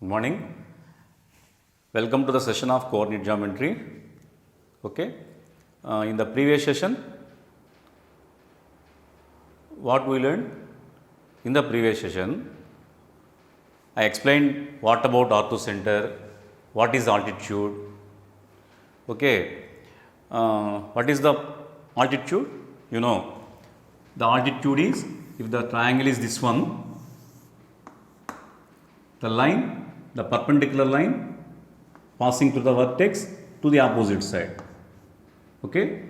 Good morning. Welcome to the session of coordinate geometry. Okay. In the previous session, what we learned? In the previous session, I explained what about orthocenter, what is altitude. Okay. What is the altitude? You know, the altitude is, if the triangle is this one, the line, the perpendicular line passing through the vertex to the opposite side. Okay,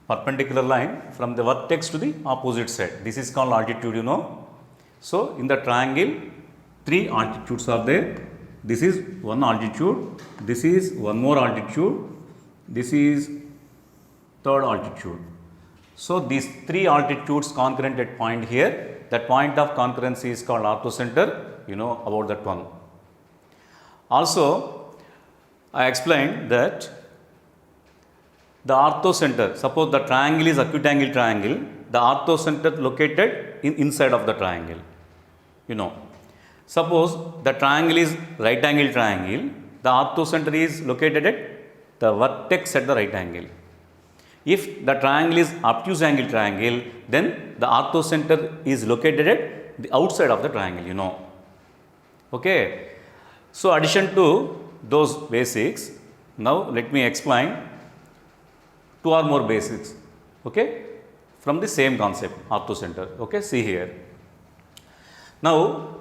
perpendicular line from the vertex to the opposite side. This is called altitude, you know. So, in the triangle, three altitudes are there. This is one altitude, this is one more altitude, this is third altitude. So, these three altitudes concurrent at point here, that point of concurrency is called orthocenter. You know about that one. Also, I explained that the orthocenter, suppose the triangle is acute angle triangle, the orthocenter located inside of the triangle. You know, suppose the triangle is right angle triangle, the orthocenter is located at the vertex at the right angle. If the triangle is obtuse angle triangle, then the orthocenter is located at the outside of the triangle, you know. Okay. So, addition to those basics, now let me explain two or more basics, okay, from the same concept, orthocenter. Okay, see here. Now,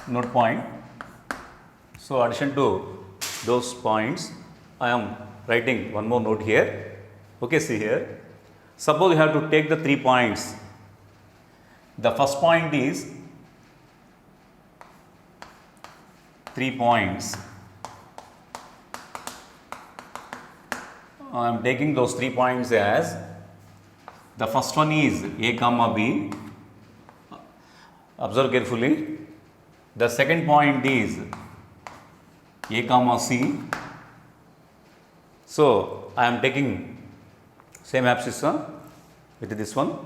note point. So, addition to those points, I am writing one more note here. Okay, see here. Suppose you have to take the 3 points. The first point is 3 points. I am taking those 3 points as, the first one is A comma B. Observe carefully. The second point is A comma C. So, I am taking same abscissa with this one.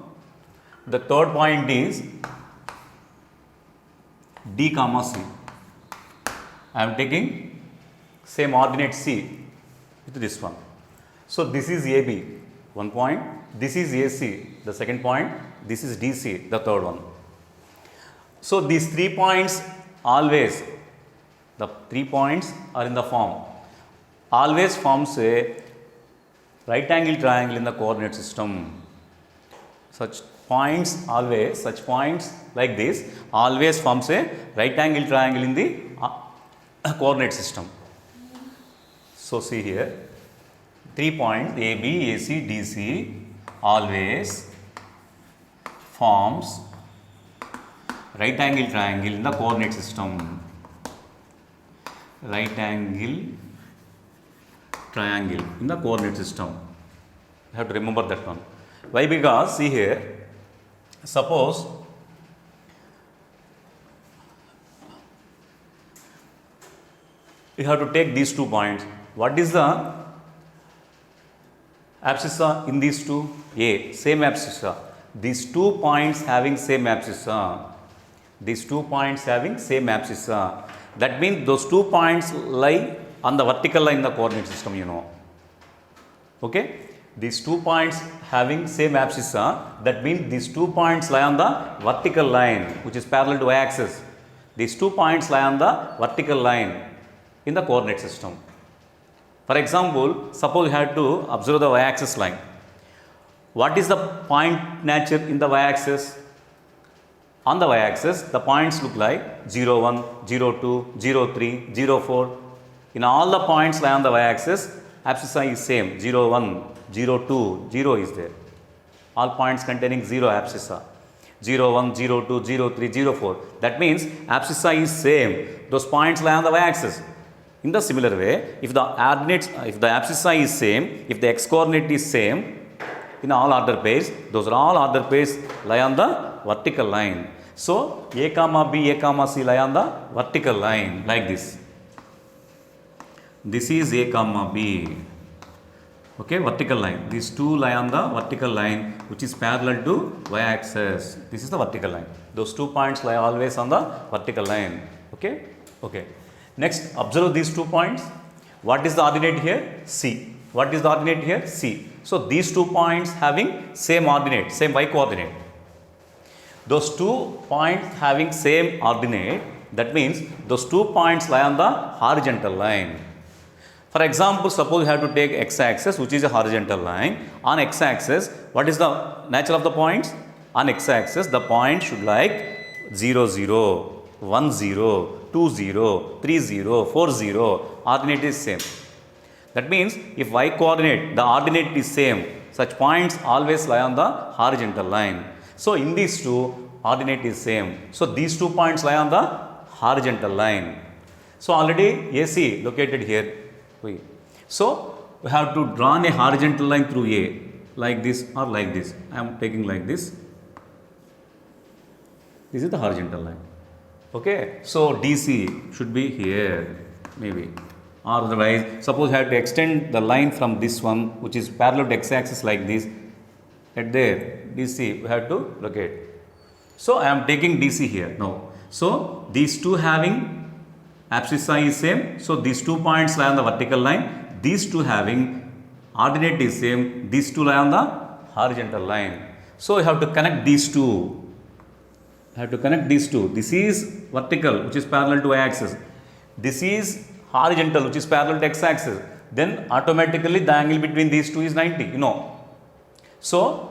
The third point is D comma C. I am taking same ordinate C with this one. So, this is AB, one point, this is AC, the second point, this is DC, the third one. So, these 3 points always, the 3 points are in the form, always forms a right angle triangle in the coordinate system. Such points always, such points like this always forms a right angle triangle in the coordinate system. So, see here, 3 points AB, AC, DC always forms right angle triangle in the coordinate system. Right angle triangle in the coordinate system. You have to remember that one. Why? Because see here, suppose you have to take these 2 points. What is the abscissa in these two? A, same abscissa. These 2 points having same abscissa. These 2 points having same abscissa. That means those 2 points lie on the vertical line in the coordinate system, you know. Okay. These 2 points having same abscissa, that means these 2 points lie on the vertical line which is parallel to y-axis. These 2 points lie on the vertical line in the coordinate system. For example, suppose you have to observe the y-axis line. What is the point nature in the y-axis? On the y-axis, the points look like 0, 1, 0, 2, 0, 3, 0, 4. In all the points lie on the y-axis, abscissa is same, 0, 1, 0, 2, 0 is there. All points containing 0 abscissa. 0, 1, 0, 2, 0, 3, 0, 4. That means abscissa is same. Those points lie on the y-axis. In the similar way, if the ordinates, if the abscissa is same, if the x-coordinate is same, in all order pairs, those are all order pairs lie on the vertical line. So, A comma B, A comma C lie on the vertical line like this. This is A comma B. Okay, vertical line. These two lie on the vertical line which is parallel to y-axis. This is the vertical line. Those 2 points lie always on the vertical line. Okay? Okay. Next, observe these 2 points. What is the ordinate here? C. What is the ordinate here? C. So, these 2 points having same ordinate, same y coordinate. Those 2 points having same ordinate, that means those 2 points lie on the horizontal line. For example, suppose you have to take x-axis, which is a horizontal line. On x-axis, what is the nature of the points? On x-axis, the point should like 0, 0, 1, 0, 2, 0, 3, 0, 4, 0. Ordinate is same. That means, if y coordinate, the ordinate is same, such points always lie on the horizontal line. So, in these two, ordinate is same. So, these 2 points lie on the horizontal line. So, already AC located here. So, we have to draw a horizontal line through A, like this or like this. I am taking like this. This is the horizontal line. Okay. So, DC should be here, maybe. Or otherwise, suppose I have to extend the line from this one, which is parallel to x-axis like this. At there, DC, we have to locate. So, I am taking DC here now. So, these two having abscissa is same. So, these 2 points lie on the vertical line. These two having ordinate is same. These two lie on the horizontal line. So, you have to connect these two. I have to connect these two. This is vertical, which is parallel to y-axis. This is horizontal, which is parallel to x-axis. Then automatically the angle between these two is 90. You know. So,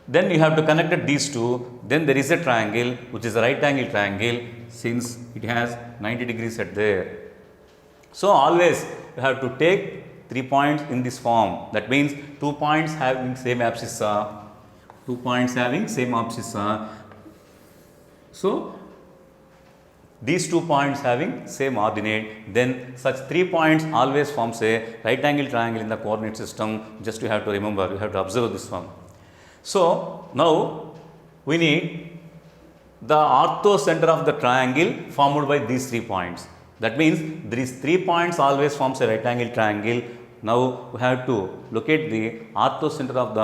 then you have to connect these two. Then there is a triangle, which is a right angle triangle, since it has 90 degrees at there. So, always you have to take 3 points in this form. That means 2 points having same abscissa. 2 points having same abscissa. So, these 2 points having same ordinate, then such 3 points always forms a right angle triangle in the coordinate system. Just you have to remember, you have to observe this one. So, now we need the orthocenter of the triangle formed by these 3 points. That means these 3 points always forms a right angle triangle. Now we have to locate the orthocenter of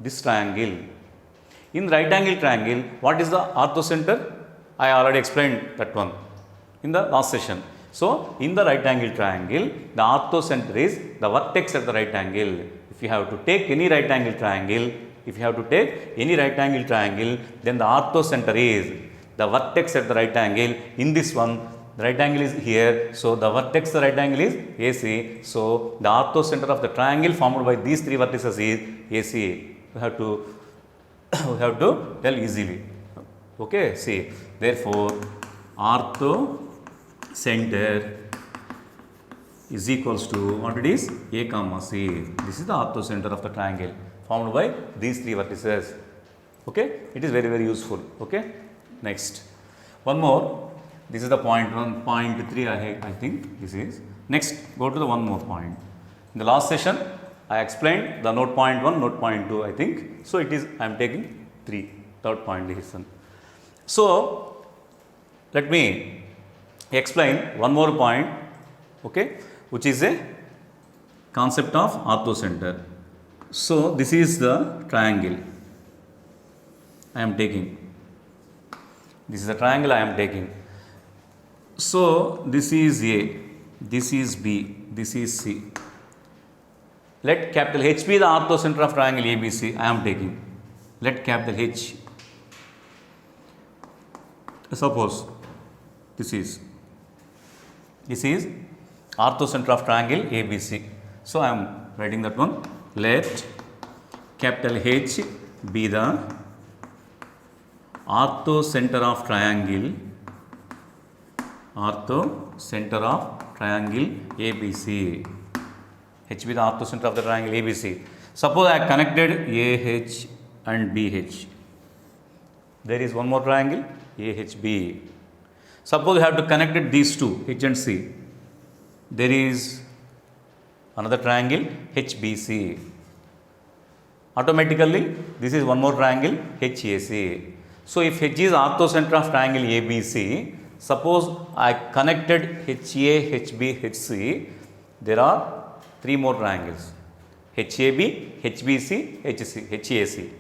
this triangle. In right angle triangle, what is the orthocenter? I already explained that one in the last session. So, in the right angle triangle, the orthocenter is the vertex at the right angle. If you have to take any right angle triangle, then the orthocenter is the vertex at the right angle. In this one, the right angle is here. So, the vertex of the right angle is AC. So, the orthocenter of the triangle formed by these 3 vertices is AC. We have to tell easily. Okay, see, therefore, orthocenter is equals to what it is? A comma C. This is the orthocenter of the triangle formed by these 3 vertices. Okay, it is very, very useful. Okay, next, one more. This is the point 1, point 3. I think this is. Next, go to the one more point. In the last session, I explained the note point 1, note point 2. I think so. It is. I am taking 3, third point lesson. So, let me explain one more point, okay, which is a concept of orthocenter. So, this is the triangle I am taking. This is the triangle I am taking. So, this is A, this is B, this is C. Let capital H be the orthocenter of triangle ABC I am taking. Let capital H. Suppose this is orthocenter of triangle ABC. So, I am writing that one. Let capital H be the orthocenter of triangle ABC. H be the orthocenter of the triangle ABC. Suppose I connected AH and BH. There is one more triangle AHB. Suppose you have to connect these two, H and C. There is another triangle HBC. Automatically, this is one more triangle HAC. So, if H is orthocenter of triangle ABC, suppose I connected HA, HB, HC, there are 3 more triangles HAB, HBC, HAC.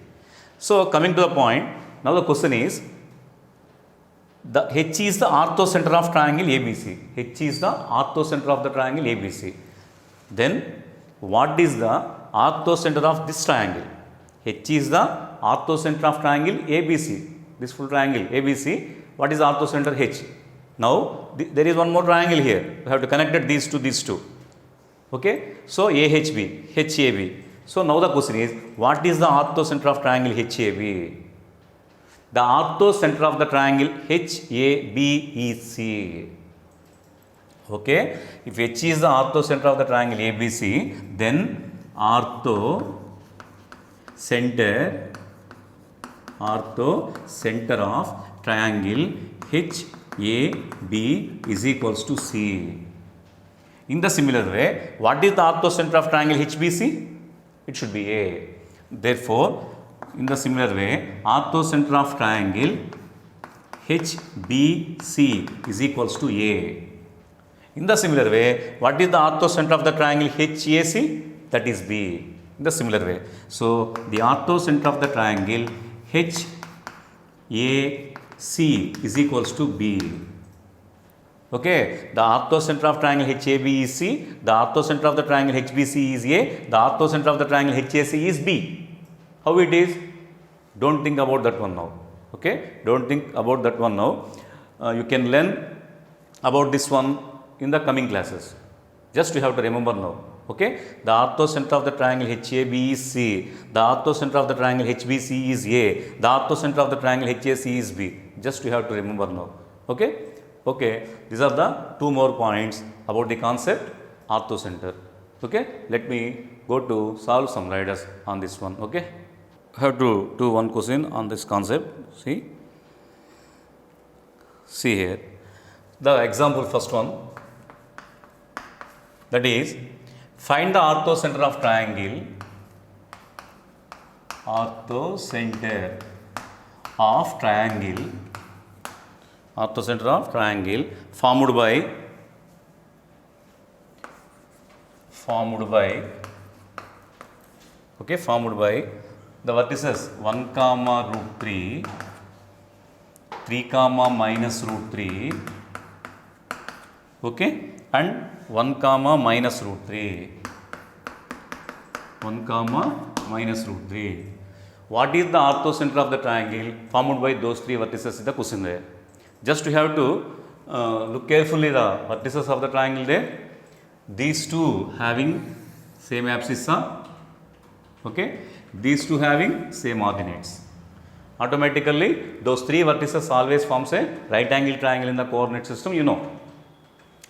So, coming to the point, now the question is, The H is the orthocenter of triangle ABC. H is the orthocenter of the triangle ABC. Then what is the orthocenter of this triangle? H is the orthocenter of triangle ABC. This full triangle ABC. What is orthocenter H? Now there is one more triangle here. We have to connect these two. Okay. So AHB, HAB. So now the question is, what is the orthocenter of triangle HAB? The orthocenter of the triangle HAB is C. Okay. If H is the orthocenter of the triangle ABC, then orthocenter of triangle HAB is equals to C. In the similar way, what is the orthocenter of triangle HBC? It should be A. Therefore, in the similar way, orthocenter of triangle HBC is equals to A. In the similar way, what is the orthocenter of the triangle HAC? That is B. In the similar way. So, the orthocenter of the triangle HAC is equals to B. Okay, the orthocenter of triangle HAB is C, the orthocenter of the triangle HBC is A, the orthocenter of the triangle HAC is B. How it is? Don't think about that one now. Okay, don't think about that one now. You can learn about this one in the coming classes. Just you have to remember now. Okay, the orthocenter of the triangle HAB is C, the orthocenter of the triangle HBC is A, the orthocenter of the triangle HAC is B. Just you have to remember now. Okay. Okay, these are the two more points about the concept orthocenter. Okay, let me go to solve some riders on this one. Okay, I have to do one question on this concept. See here, the example first one, that is, find the orthocenter of triangle formed by the vertices 1 comma root 3, 3 comma minus root 3, okay, and 1 comma minus root 3. 1 comma minus root 3. What is the orthocenter of the triangle formed by those three vertices is the question there. Just you have to look carefully the vertices of the triangle there. These two having same abscissa, okay. These two having same ordinates. Automatically, those three vertices always forms a right angle triangle in the coordinate system, you know.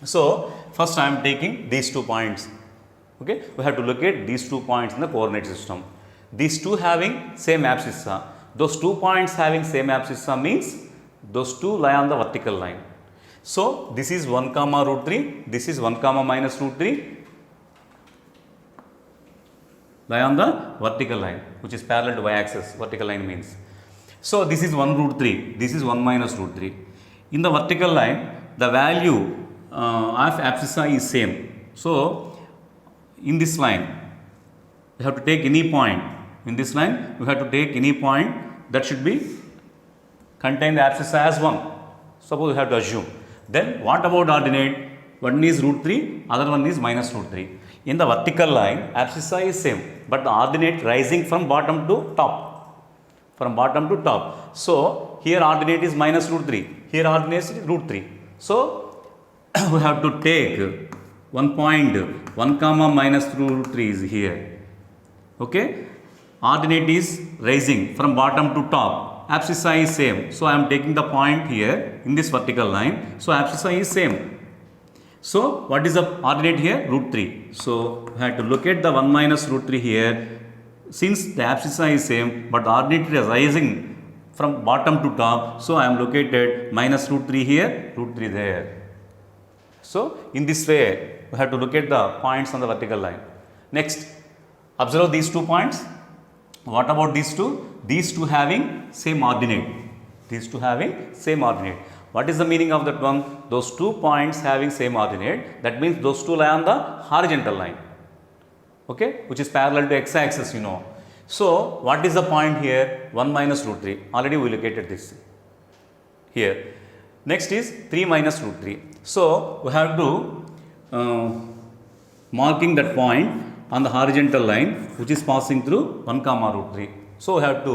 So, first I am taking these 2 points. Okay, we have to look at these 2 points in the coordinate system. These two having same abscissa. Those 2 points having same abscissa means those two lie on the vertical line. So, this is 1 comma root 3, this is 1 comma minus root 3, lie on the vertical line, which is parallel to y-axis. Vertical line means. So, this is 1 root 3, this is 1 minus root 3. In the vertical line, the value of abscissa is same. So, in this line, we have to take any point. In this line, we have to take any point that should be contain the abscissa as 1. Suppose we have to assume. Then, what about ordinate? One is root 3, other one is minus root 3. In the vertical line, abscissa is same, but the ordinate rising from bottom to top. From bottom to top. So, here ordinate is minus root 3, here ordinate is root 3. So, we have to take one point, 1 comma minus root 3 is here. Okay. Ordinate is rising from bottom to top. Abscissa is same. So, I am taking the point here in this vertical line. So, abscissa is same. So, what is the ordinate here? Root 3. So, we have to look at the 1 minus root 3 here. Since the abscissa is same, but the ordinate is rising from bottom to top. So, I am located minus root 3 here, root 3 there. So, in this way, we have to look at the points on the vertical line. Next, observe these 2 points. What about these two? These two having same ordinate. These two having same ordinate. What is the meaning of that one? Those 2 points having same ordinate. That means those two lie on the horizontal line. Okay, which is parallel to x-axis, you know. So, what is the point here? 1 minus root 3. Already we located this here. Next is 3 minus root 3. So we have to marking that point on the horizontal line which is passing through 1 comma root 3. So we have to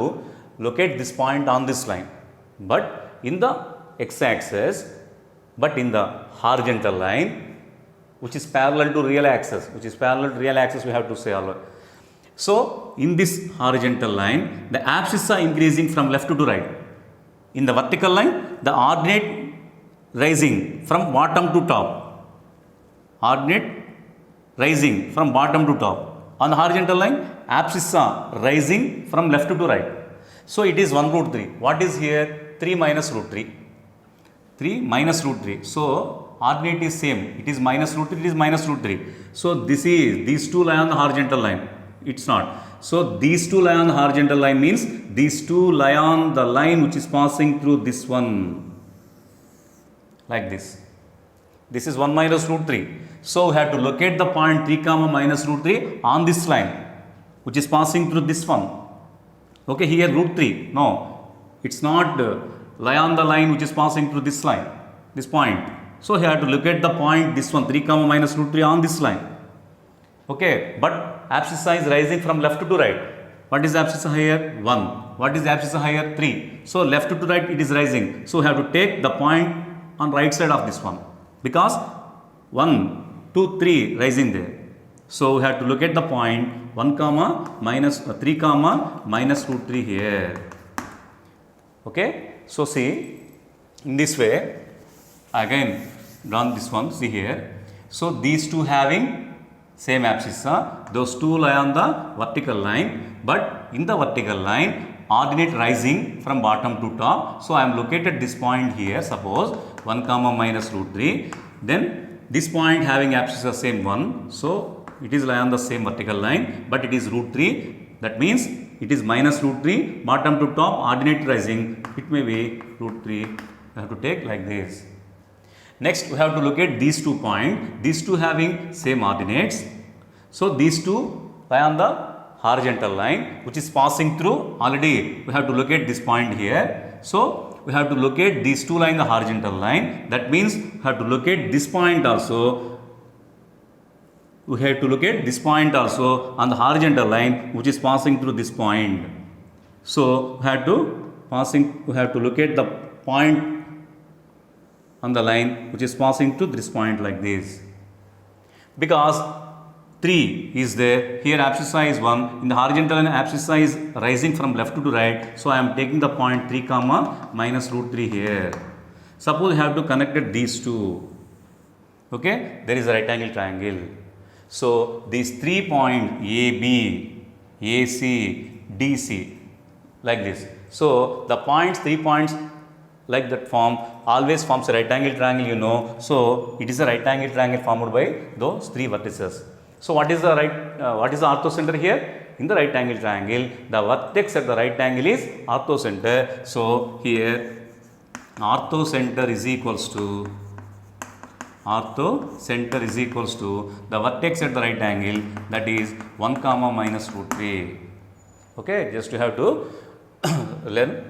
locate this point on this line, but in the x-axis, but in the horizontal line which is parallel to real axis, we have to say always. So in this horizontal line, the abscissa are increasing from left to right. In the vertical line, the ordinate rising from bottom to top. Ordinate rising from bottom to top. On the horizontal line, abscissa rising from left to right. So it is 1 root 3. What is here? 3 minus root 3. 3 minus root 3. So ordinate is same. It is minus root 3. It is minus root 3. So these two lie on the horizontal line. It's not. So these two lie on the horizontal line means these two lie on the line which is passing through this one. Like this. This is 1 minus root 3. So we have to locate the point 3 comma minus root 3 on this line which is passing through this one. Okay, here root 3. No, it's not lie on the line which is passing through this line, this point. So we have to locate the point this one 3 comma minus root 3 on this line. Okay, but abscissa is rising from left to right. What is abscissa here? 1. What is abscissa here? 3. So left to right it is rising. So we have to take the point on right side of this one because 1, 2, 3 rising there. So we have to look at the point 1 comma minus 3 comma minus root 3 here. Okay. So see, in this way, again drawn this one, see here. So these two having same abscissa, those two lie on the vertical line, but in the vertical line, ordinate rising from bottom to top. So I am located this point here, suppose 1 comma minus root 3. Then this point having abscissa same 1. So it is lie on the same vertical line, but it is root 3. That means it is minus root 3, bottom to top, ordinate rising. It may be root 3. You have to take like this. Next, we have to look at these 2 points. These two having same ordinates. So these two lie on the horizontal line which is passing through. Already we have to locate this point here. So we have to locate these two line the horizontal line. That means we have to locate this point also. We have to locate this point also on the horizontal line which is passing through this point. So we have to locate the point on the line which is passing through this point like this. Because 3 is there, here abscissa is 1, in the horizontal line abscissa is rising from left to right. So I am taking the point 3 comma minus root 3 here. Suppose you have to connect these two. Okay, there is a right angle triangle. So these 3 points AB, AC, DC like this. So the points, 3 points like that form always forms a right angle triangle, you know. So it is a right angle triangle formed by those 3 vertices. So what is the orthocenter here? In the right angle triangle, the vertex at the right angle is orthocenter. So here orthocenter is equals to the vertex at the right angle, that is 1 comma minus root 3. Okay, just you have to learn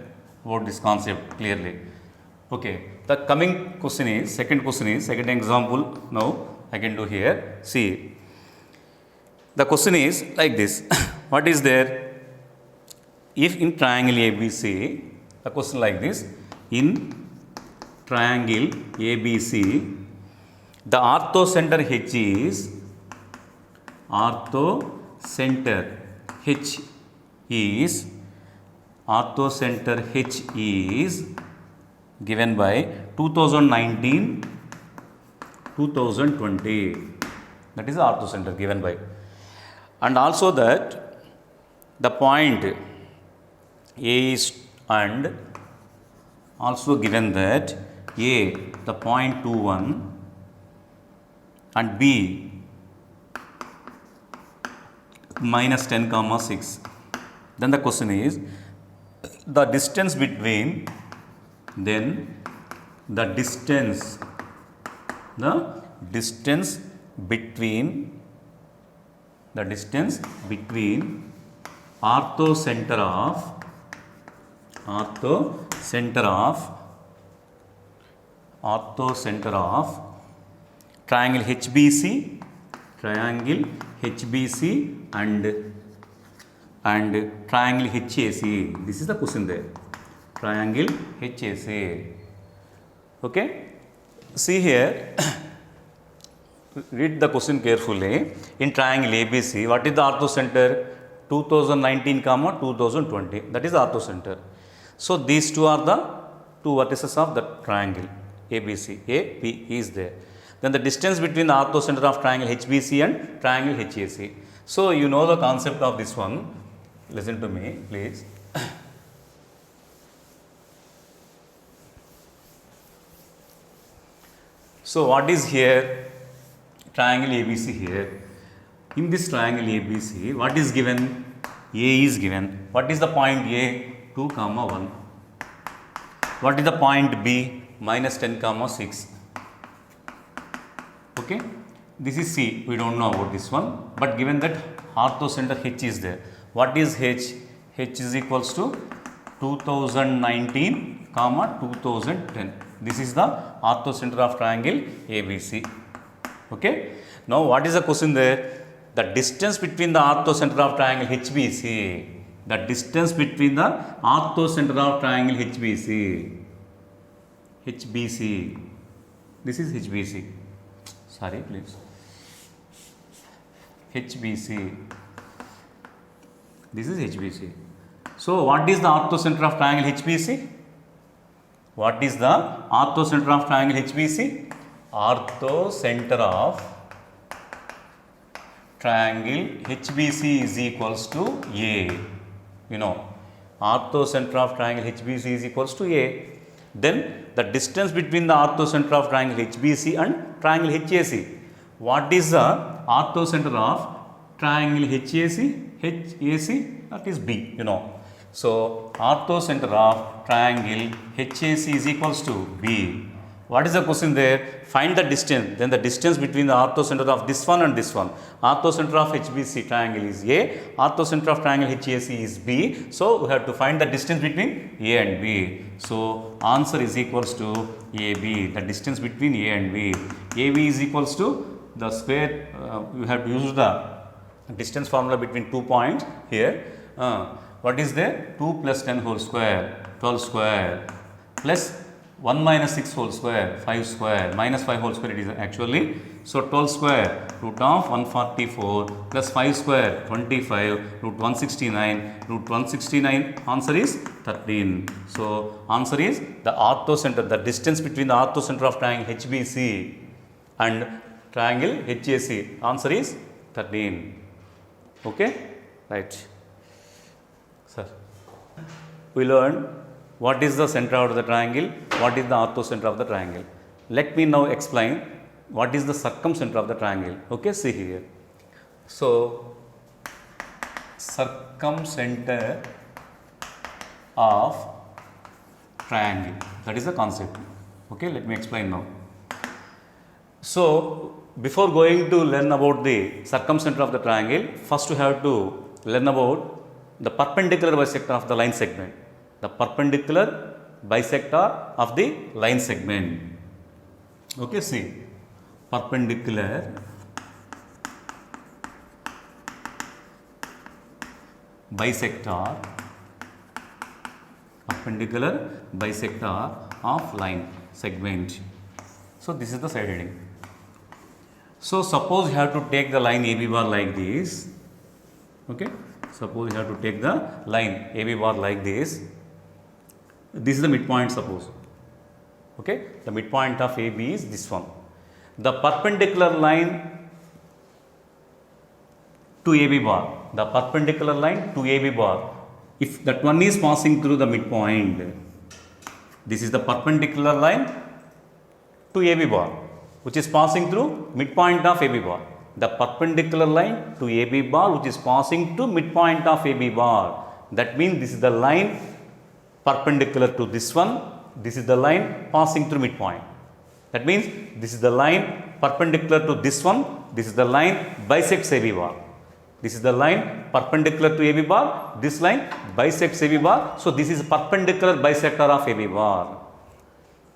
about this concept clearly. Okay, the coming question is, second example now I can do here. See, the question is like this. What is there? If in triangle ABC, the question like this, in triangle ABC, the orthocenter H is given by 2019-2020. That is the orthocenter given by. And also that the point A is, and also given that A, the point 21, and B minus 10 comma 6. Then the question is the distance between orthocenter of orthocenter of triangle HBC, and triangle HAC. This is the question there. Triangle HAC. Okay. See here. Read the question carefully. In triangle ABC, what is the orthocenter? 2019, 2020. That is the orthocenter. So these two are the two vertices of the triangle ABC. A, B is there. Then the distance between the orthocenter of triangle HBC and triangle HAC. So you know the concept of this one. Listen to me, please. So what is here? Triangle ABC here. In this triangle ABC, what is given? A is given. What is the point A? 2, 1. What is the point B? -10, 6. Okay. This is C. We don't know about this one. But given that orthocenter H is there. What is H? H is equals to 2019, 2010. This is the orthocenter of triangle ABC. Okay. Now what is the question there? The distance between the orthocenter of triangle HBC. The distance between the orthocenter of triangle HBC. HBC. This is HBC. Sorry, please. HBC. This is HBC. So what is the orthocenter of triangle HBC? What is the orthocenter of triangle HBC? Orthocenter of triangle HBC is equals to A. You know, orthocenter of triangle HBC is equals to A. Then the distance between the orthocenter of triangle HBC and triangle HAC. What is the orthocenter of triangle HAC? That is B. You know. So orthocenter of triangle HAC is equals to B. What is the question there? Find the distance. Then the distance between the orthocenter of this one and this one. Orthocenter of HBC triangle is A. Orthocenter of triangle HAC is B. So we have to find the distance between A and B. So answer is equals to AB. The distance between A and B. AB is equals to the square. We have to use the distance formula between 2 points here. What is there? 2 plus 10 whole square, 12 square, plus 1 minus 6 whole square, 5 square, minus 5 whole square it is actually. So 12 square, root of 144, plus 5 square, 25, root 169, root 169, answer is 13. So answer is the orthocenter, the distance between the orthocenter of triangle HBC and triangle HAC. Answer is 13. Okay? Right. Sir. We learned what is the center of the triangle, what is the orthocenter of the triangle. Let me now explain what is the circumcenter of the triangle. Okay, see here. So, circumcenter of triangle, that is the concept. Okay, let me explain now. So, before going to learn about the circumcenter of the triangle, first you have to learn about the perpendicular bisector of the line segment. The perpendicular bisector of the line segment. Okay, see. Perpendicular bisector of line segment. So this is the side heading. So suppose you have to take the line AB bar like this. Okay, suppose you have to take the line AB bar like this. This is the midpoint, suppose. Okay, the midpoint of AB is this one. The perpendicular line to AB bar, the perpendicular line to AB bar, if that one is passing through the midpoint, this is the perpendicular line to AB bar, which is passing through midpoint of AB bar. The perpendicular line to AB bar, which is passing to midpoint of AB bar. That means this is the line perpendicular to this one. This is the line passing through midpoint. That means this is the line perpendicular to this one. This is the line bisects AB bar. This is the line perpendicular to AB bar. This line bisects AB bar. So this is perpendicular bisector of AB bar.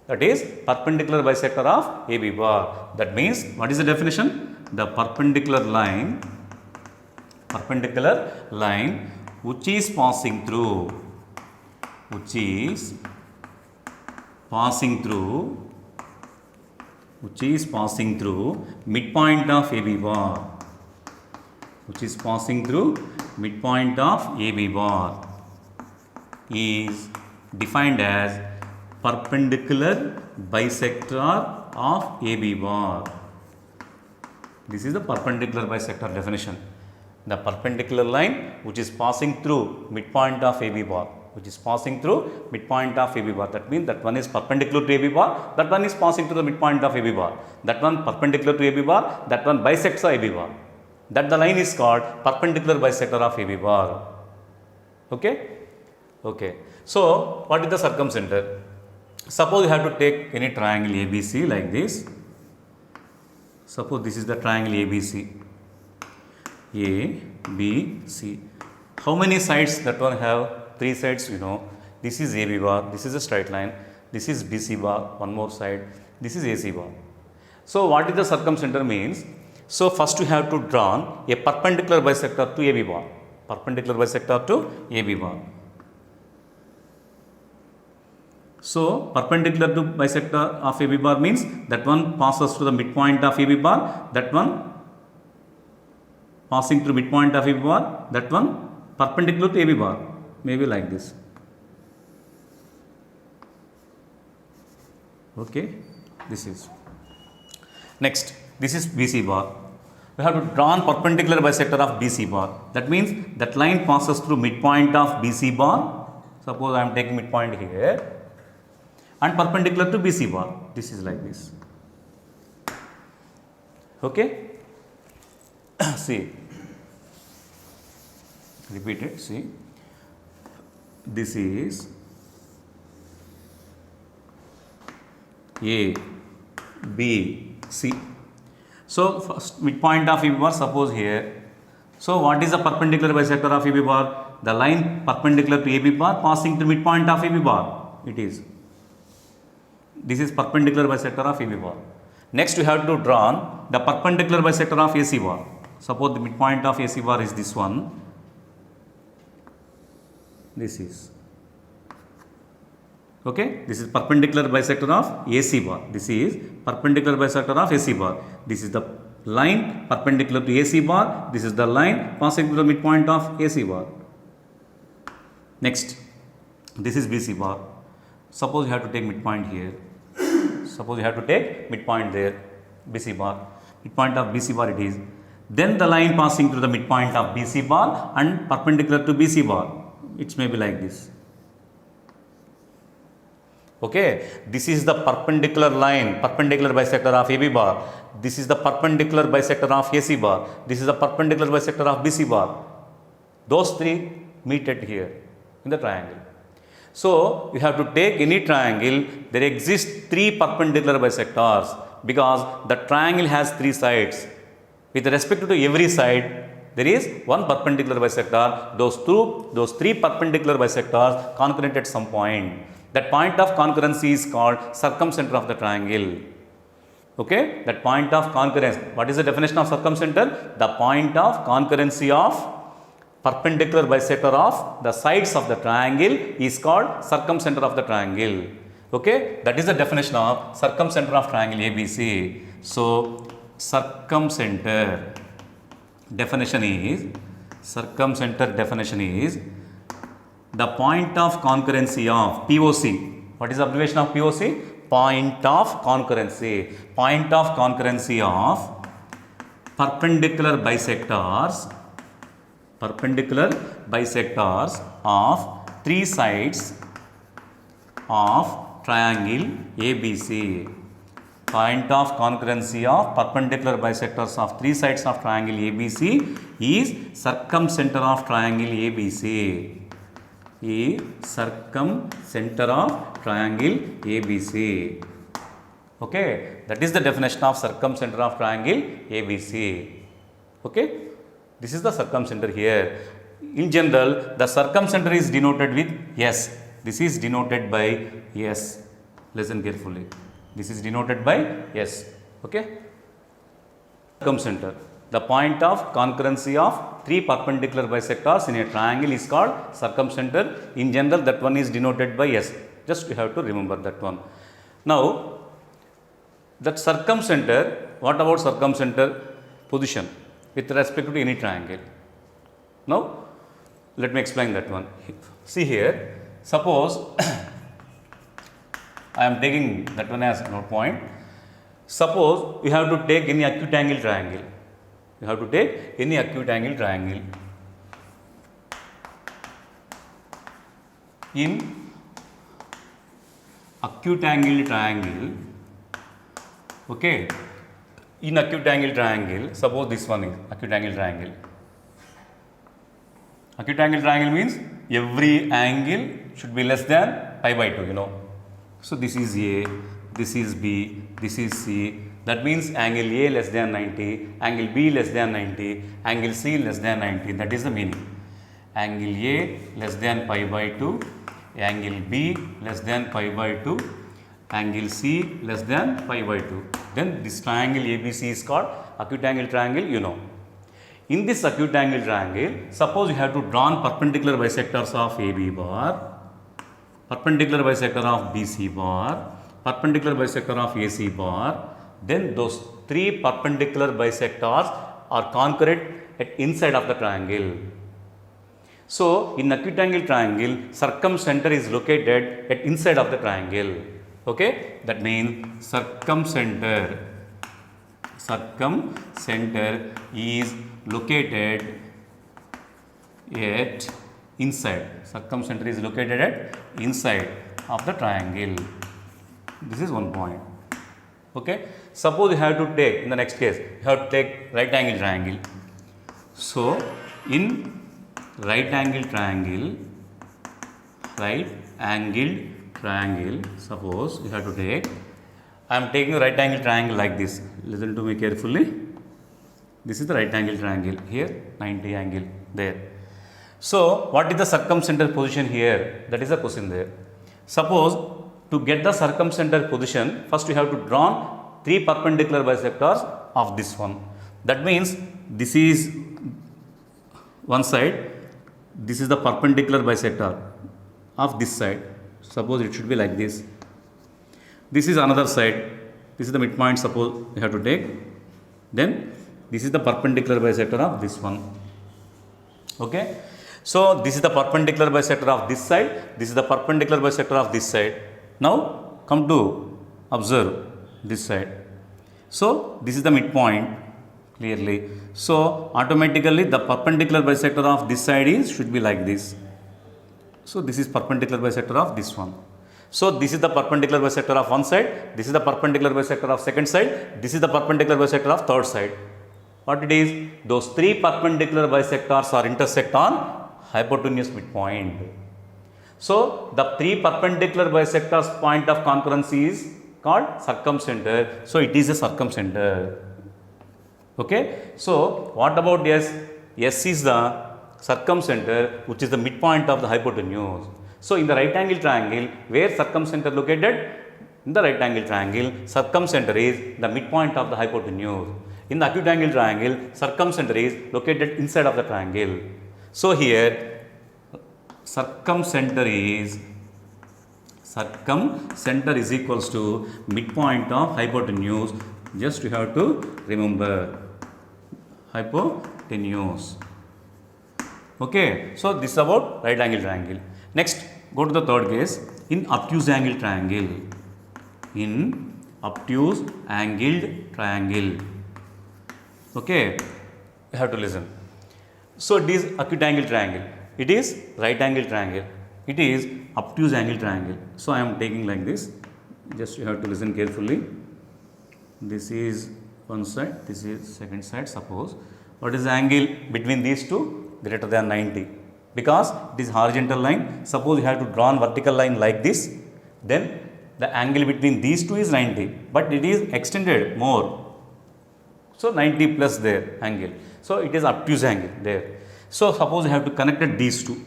that is perpendicular bisector of AB bar. That means, what is the definition? The perpendicular line which is passing through midpoint of AB bar, is defined as perpendicular bisector of AB bar. This is the perpendicular bisector definition. The perpendicular line which is passing through midpoint of AB bar. That means that one is perpendicular to AB bar, that one is passing through the midpoint of AB bar. That one perpendicular to AB bar, that one bisects AB bar. That the line is called perpendicular bisector of AB bar. Okay? So, what is the circumcenter? Suppose you have to take any triangle ABC like this. Suppose this is the triangle ABC. How many sides that one have? 3 sides, you know. This is AB bar, this is a straight line, this is BC bar, one more side, this is AC bar. So, what is the circumcenter means? So, first you have to draw a perpendicular bisector to AB bar. So, perpendicular to bisector of AB bar means that one passes to the midpoint of AB bar, that one passing through midpoint of AB bar, that one perpendicular to AB bar, maybe like this. Okay, this is. Next, this is BC bar. We have to draw perpendicular bisector of BC bar. That means that line passes through midpoint of BC bar. Suppose I am taking midpoint here and perpendicular to BC bar. This is like this. Okay. See. Repeat it. See. This is A, B, C. So, first midpoint of AB bar, suppose here. So, what is the perpendicular bisector of AB bar? The line perpendicular to AB bar passing to midpoint of AB bar. It is. This is perpendicular bisector of AB bar. Next, we have to draw the perpendicular bisector of AC bar. Suppose the midpoint of AC bar is this one. This is. Okay, this is perpendicular bisector of AC bar. This is perpendicular bisector of AC bar. This is the line perpendicular to AC bar. This is the line passing through the midpoint of AC bar. Next, this is BC bar. Suppose you have to take midpoint here. Suppose you have to take midpoint there, BC bar. Midpoint of BC bar it is. Then the line passing through the midpoint of BC bar and perpendicular to BC bar. It may be like this. Okay, this is the perpendicular line, perpendicular bisector of AB bar. This is the perpendicular bisector of AC bar. This is the perpendicular bisector of BC bar. Those three meet at here in the triangle. So, you have to take any triangle, there exist 3 perpendicular bisectors because the triangle has 3 sides. With respect to every side, there is one perpendicular bisector. Those 3 perpendicular bisectors concurrent at some point. That point of concurrency is called circumcenter of the triangle. Okay, that point of concurrence. What is the definition of circumcenter? The point of concurrency of perpendicular bisector of the sides of the triangle is called circumcenter of the triangle. Okay, that is the definition of circumcenter of triangle ABC. So, circumcenter definition is the point of concurrency of POC. What is the abbreviation of POC? Point of concurrency. Point of concurrency of perpendicular bisectors of 3 sides of triangle ABC. Point of concurrency of perpendicular bisectors of 3 sides of triangle ABC is circumcenter of triangle ABC. Circumcenter of triangle ABC. Okay, that is the definition of circumcenter of triangle ABC. Okay, this is the circumcenter here. In general, the circumcenter is denoted with S. This is denoted by S, Listen carefully. This is denoted by S. Okay. Circumcenter. The point of concurrency of three perpendicular bisectors in a triangle is called circumcenter. In general, that one is denoted by S. Just you have to remember that one. Now, that circumcenter, what about circumcenter position with respect to any triangle? Now, let me explain that one. See here, suppose I am taking that one as note point. Suppose you have to take any acute angle triangle. You have to take any acute angle triangle. In acute angle triangle, okay, in acute angle triangle, suppose this one is acute angle triangle. Acute angle triangle means every angle should be less than pi by 2, you know. So, this is A, this is B, this is C. That means angle A less than 90, angle B less than 90, angle C less than 90. That is the meaning. Angle A less than pi by 2, angle B less than pi by 2, angle C less than pi by 2. Then this triangle ABC is called acute angle triangle, you know. In this acute angle triangle, suppose you have to draw perpendicular bisectors of AB bar, perpendicular bisector of BC bar, perpendicular bisector of AC bar, then those three perpendicular bisectors are concurrent at inside of the triangle. So, in acute angle triangle, circumcenter is located at inside of the triangle. Okay, that means circumcenter is located at inside. Circumcenter is located at inside of the triangle. This is one point. Okay. Suppose you have to take, in the next case, you have to take right angle triangle. So, in right angle triangle, suppose you have to take, I am taking a right angle triangle like this. Listen to me carefully. This is the right angle triangle. Here 90 angle there. So, what is the circumcenter position here? That is the question there. Suppose to get the circumcenter position, first you have to draw three perpendicular bisectors of this one. That means this is one side, this is the perpendicular bisector of this side. Suppose it should be like this. This is another side. This is the midpoint, suppose you have to take. Then this is the perpendicular bisector of this one. Okay. So, this is the perpendicular bisector of this side. This is the perpendicular bisector of this side. Now, come to observe this side. So, this is the midpoint clearly. So, automatically the perpendicular bisector of this side should be like this. So, this is perpendicular bisector of this one. So, this is the perpendicular bisector of one side, this is the perpendicular bisector of second side, this is the perpendicular bisector of third side. What it is? Those three perpendicular bisectors are intersect on hypotenuse midpoint. So, the three perpendicular bisectors point of concurrency is called circumcenter. So, it is a circumcenter. Okay. So, what about S? S is the circumcenter, which is the midpoint of the hypotenuse. So, in the right angle triangle, where circumcenter located? In the right angle triangle, circumcenter is the midpoint of the hypotenuse. In the acute angle triangle, circumcenter is located inside of the triangle. So, here circumcenter is equals to midpoint of hypotenuse. Just you have to remember hypotenuse. Okay. So, this is about right angle triangle. Next, go to the third case. In obtuse angle triangle. In obtuse angled triangle. Okay. You have to listen. So, it is acute angle triangle. It is right angle triangle. It is obtuse angle triangle. So, I am taking like this. Just you have to listen carefully. This is one side, this is second side. Suppose what is the angle between these two? Greater than 90, because it is horizontal line. Suppose you have to draw a vertical line like this, then the angle between these two is 90, but it is extended more. So, 90 plus there angle. So, it is obtuse angle there. So, suppose you have to connect these two.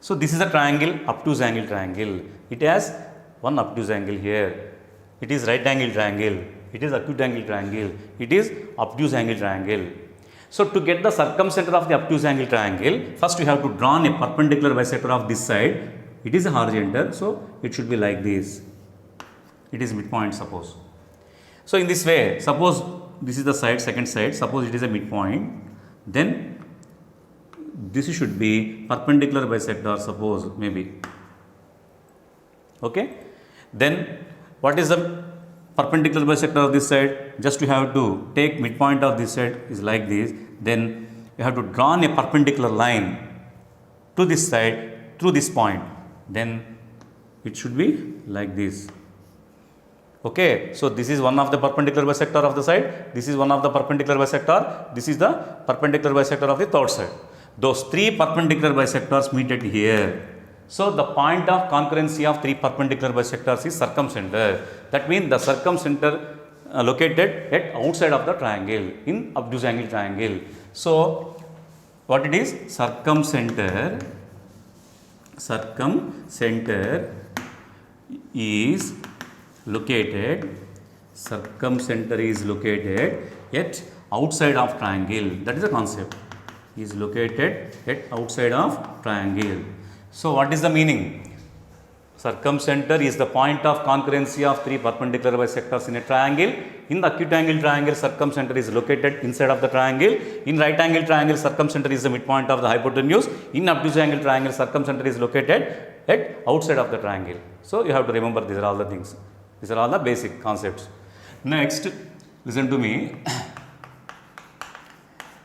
So, this is a triangle, obtuse angle triangle. It has one obtuse angle here. It is right angle triangle. It is acute angle triangle. It is obtuse angle triangle. So to get the circumcenter of the obtuse angle triangle, first you have to draw a perpendicular bisector of this side. It is a horizontal, so it should be like this. It is midpoint, suppose. So in this way, suppose this is the side, second side, suppose it is a midpoint, then this should be perpendicular bisector, suppose, maybe. Okay. Then what is the perpendicular bisector of this side? Just you have to take midpoint of this side is like this. Then you have to draw a perpendicular line to this side through this point. Then it should be like this. Okay. So this is one of the perpendicular bisector of the side. This is one of the perpendicular bisector. This is the perpendicular bisector of the third side. Those three perpendicular bisectors meet at here. So the point of concurrency of three perpendicular bisectors is circumcenter. That means the circumcenter located at outside of the triangle in obtuse angle triangle. So what it is? Circumcenter is located at outside of triangle. That is the concept. Is located at outside of triangle. So what is the meaning? Circumcenter is the point of concurrency of three perpendicular bisectors in a triangle. In the acute angle triangle, circumcenter is located inside of the triangle. In right angle triangle, circumcenter is the midpoint of the hypotenuse. In obtuse angle triangle, circumcenter is located at outside of the triangle. So you have to remember these are all the things. These are all the basic concepts. Next, listen to me.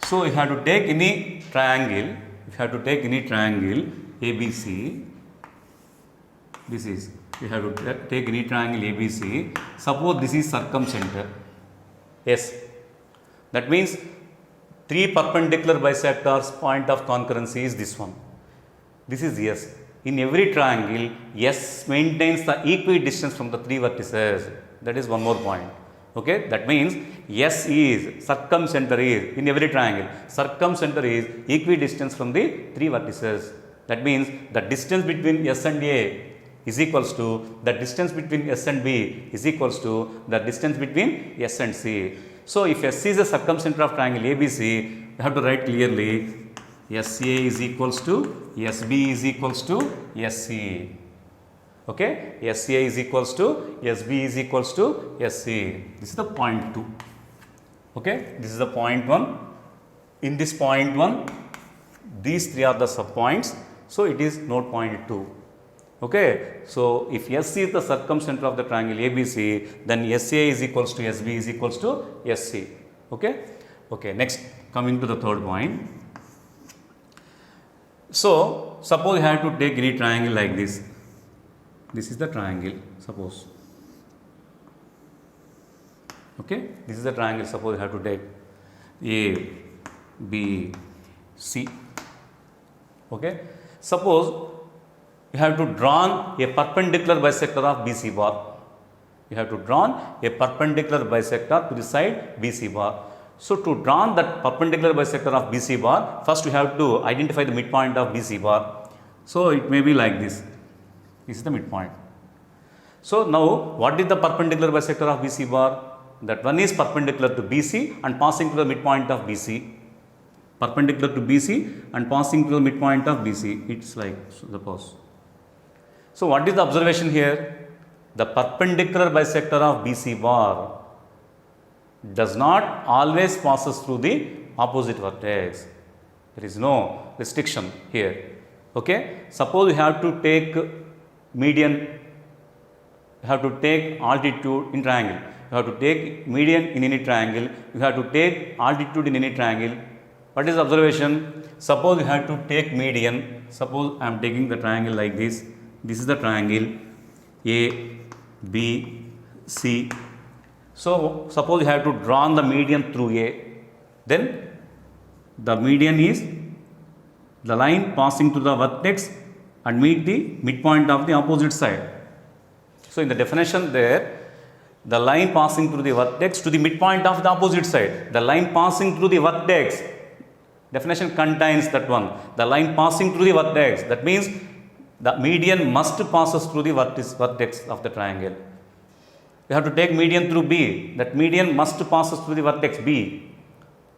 So you have to take any triangle. If you have to take any triangle ABC, this is, you have to take any triangle ABC. Suppose this is circumcenter. Yes. That means three perpendicular bisectors point of concurrency is this one. This is S. In every triangle, S maintains the equidistance from the three vertices. That is one more point. Okay, that means S is, circumcenter is, in every triangle, circumcenter is equidistance from the three vertices. That means the distance between S and A is equals to the distance between S and B is equals to the distance between S and C. So if S is the circumcenter of triangle ABC, you have to write clearly SA is equals to SB is equals to SC. Okay, SA is equals to SB is equals to SC. This is the point 2. Okay, this is the point 1. In this point 1, these three are the subpoints. So it is node point 2. Okay, so if S is the circumcenter of the triangle ABC, then SA is equals to SB is equals to SC. Okay, okay. Next, coming to the third point. So suppose you have to take any triangle like this. This is the triangle, suppose. Okay, this is the triangle. Suppose you have to take A, B, C. Okay, suppose you have to draw a perpendicular bisector of BC bar. You have to draw a perpendicular bisector to the side BC bar. So to draw that perpendicular bisector of BC bar, first you have to identify the midpoint of BC bar. So it may be like this. This is the midpoint. So now what is the perpendicular bisector of BC bar? That one is perpendicular to BC and passing to the midpoint of BC. Perpendicular to BC and passing to the midpoint of BC. It's like, suppose. So what is the observation here? The perpendicular bisector of BC bar does not always passes through the opposite vertex. There is no restriction here. Okay. Suppose you have to take median, you have to take altitude in triangle. You have to take median in any triangle. You have to take altitude in any triangle. What is the observation? Suppose you have to take median. Suppose I am taking the triangle like this. This is the triangle A, B, C. So suppose you have to draw the median through A. Then the median is the line passing through the vertex and meet the midpoint of the opposite side. So in the definition there, the line passing through the vertex to the midpoint of the opposite side. The line passing through the vertex. Definition contains that one. The line passing through the vertex. That means the median must passes through the vertex of the triangle. We have to take median through B. That median must passes through the vertex B.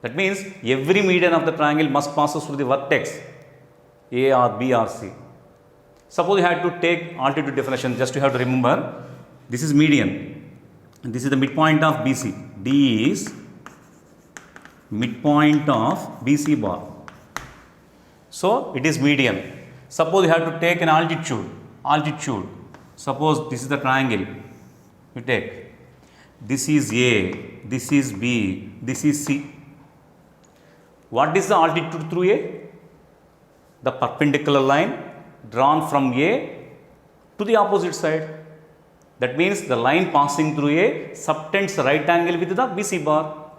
That means every median of the triangle must passes through the vertex A or B or C. Suppose you had to take altitude definition, just you have to remember, this is median. This is the midpoint of BC. D is midpoint of BC bar. So it is median. Suppose you have to take an altitude. Suppose this is the triangle. You take. This is A, this is B, this is C. What is the altitude through A? The perpendicular line drawn from A to the opposite side. That means the line passing through A subtends right angle with the BC bar.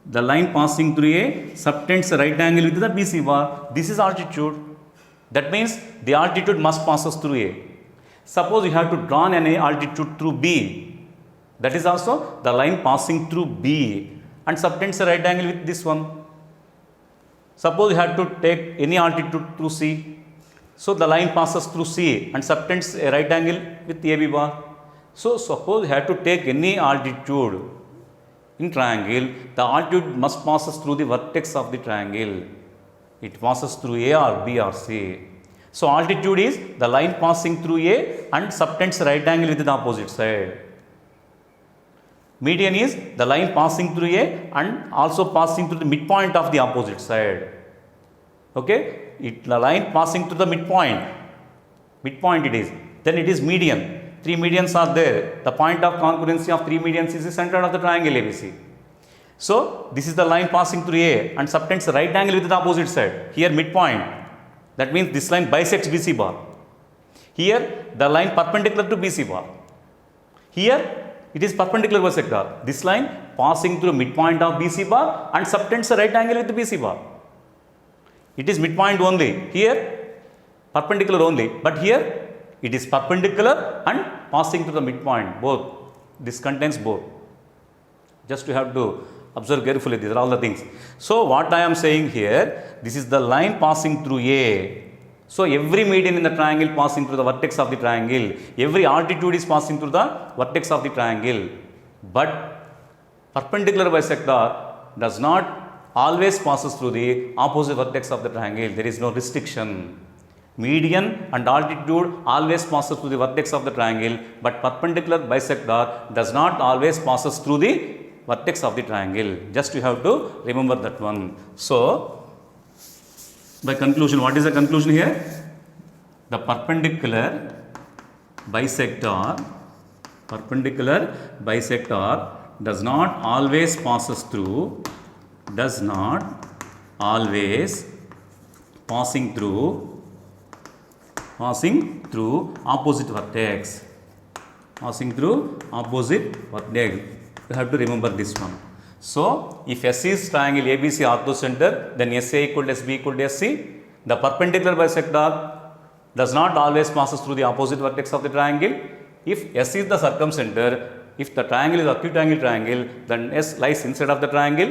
The line passing through A subtends right angle with the BC bar. This is altitude. That means the altitude must passes through A. Suppose you have to draw an altitude through B. That is also the line passing through B and subtends a right angle with this one. Suppose you have to take any altitude through C. So the line passes through C and subtends a right angle with the AB bar. So suppose you have to take any altitude in triangle, the altitude must passes through the vertex of the triangle. It passes through A or B or C. So altitude is the line passing through A and subtends right angle with the opposite side. Median is the line passing through A and also passing through the midpoint of the opposite side. Okay, the line passing through the midpoint it is, then it is median. 3 medians are there. The point of congruency of 3 medians is the center of the triangle ABC. So this is the line passing through A and subtends right angle with the opposite side. Here midpoint. That means this line bisects BC bar. Here the line perpendicular to BC bar. Here it is perpendicular bisector. This line passing through midpoint of BC bar and subtends a right angle with the BC bar. It is midpoint only. Here perpendicular only. But here it is perpendicular and passing through the midpoint. Both. This contains both. Just you have to observe carefully. These are all the things. So what I am saying here, this is the line passing through A. So every median in the triangle passing through the vertex of the triangle. Every altitude is passing through the vertex of the triangle. But perpendicular bisector does not always passes through the opposite vertex of the triangle. There is no restriction. Median and altitude always passes through the vertex of the triangle, but perpendicular bisector does not always passes through the vertex of the triangle. Just you have to remember that one. So by conclusion, what is the conclusion here? The perpendicular bisector does not always passes through passing through opposite vertex. You have to remember this one. So if S is triangle ABC orthocenter, then SA equal to SB equal to SC. The perpendicular bisector does not always passes through the opposite vertex of the triangle. If S is the circumcenter, if the triangle is acute angle triangle, then S lies inside of the triangle.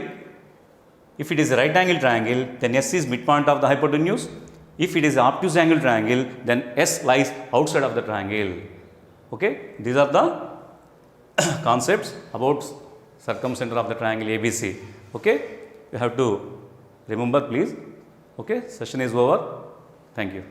If it is a right angle triangle, then S is midpoint of the hypotenuse. If it is an obtuse angle triangle, then S lies outside of the triangle. Okay, these are the concepts about circumcenter of the triangle ABC. Okay, you have to remember, please. Okay, session is over. Thank you.